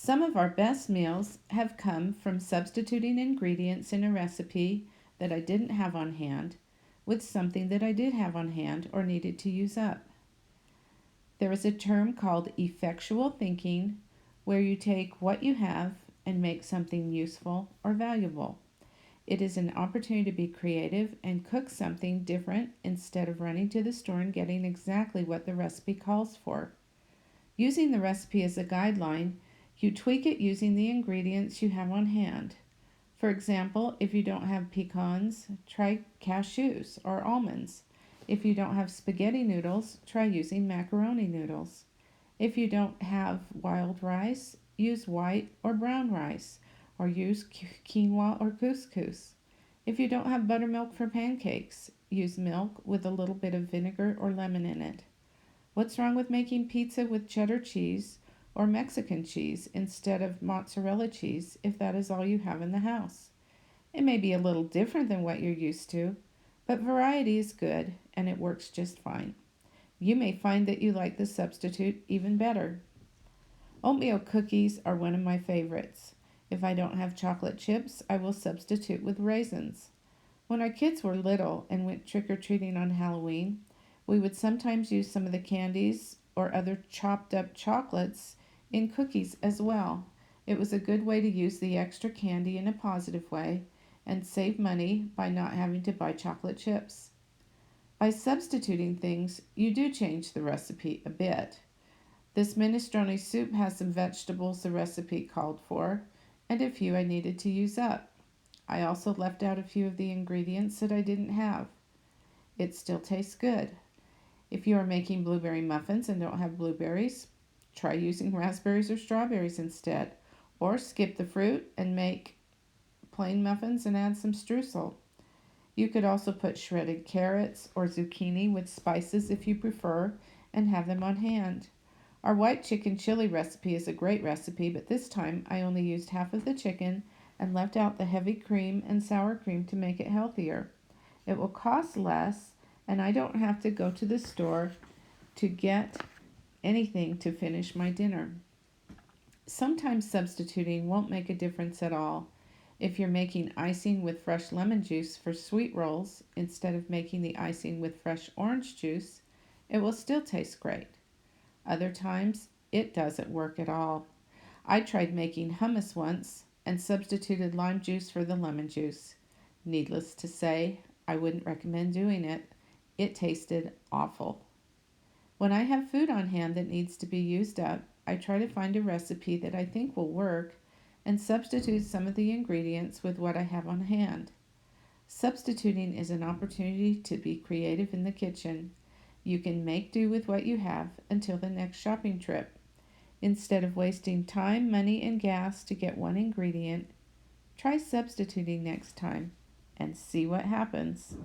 Some of our best meals have come from substituting ingredients in a recipe that I didn't have on hand with something that I did have on hand or needed to use up. There is a term called effectual thinking where you take what you have and make something useful or valuable. It is an opportunity to be creative and cook something different instead of running to the store and getting exactly what the recipe calls for. Using the recipe as a guideline, you tweak it using the ingredients you have on hand. For example, if you don't have pecans, try cashews or almonds. If you don't have spaghetti noodles, try using macaroni noodles. If you don't have wild rice, use white or brown rice, or use quinoa or couscous. If you don't have buttermilk for pancakes, use milk with a little bit of vinegar or lemon in it. What's wrong with making pizza with cheddar cheese or Mexican cheese instead of mozzarella cheese if that is all you have in the house? It may be a little different than what you're used to, but variety is good and it works just fine. You may find that you like the substitute even better. Oatmeal cookies are one of my favorites. If I don't have chocolate chips, I will substitute with raisins. When our kids were little and went trick-or-treating on Halloween, we would sometimes use some of the candies or other chopped up chocolates in cookies as well. It was a good way to use the extra candy in a positive way and save money by not having to buy chocolate chips. By substituting things, you do change the recipe a bit. This minestrone soup has some vegetables the recipe called for, and a few I needed to use up. I also left out a few of the ingredients that I didn't have. It still tastes good. If you are making blueberry muffins and don't have blueberries, try using raspberries or strawberries instead, or skip the fruit and make plain muffins and add some streusel. You could also put shredded carrots or zucchini with spices if you prefer and have them on hand. Our white chicken chili recipe is a great recipe, but this time I only used half of the chicken and left out the heavy cream and sour cream to make it healthier. It will cost less, and I don't have to go to the store to get anything to finish my dinner. Sometimes substituting won't make a difference at all. If you're making icing with fresh lemon juice for sweet rolls instead of making the icing with fresh orange juice, it will still taste great. Other times, it doesn't work at all. I tried making hummus once and substituted lime juice for the lemon juice. Needless to say, I wouldn't recommend doing it. It tasted awful. When I have food on hand that needs to be used up, I try to find a recipe that I think will work and substitute some of the ingredients with what I have on hand. Substituting is an opportunity to be creative in the kitchen. You can make do with what you have until the next shopping trip. Instead of wasting time, money, and gas to get one ingredient, try substituting next time and see what happens.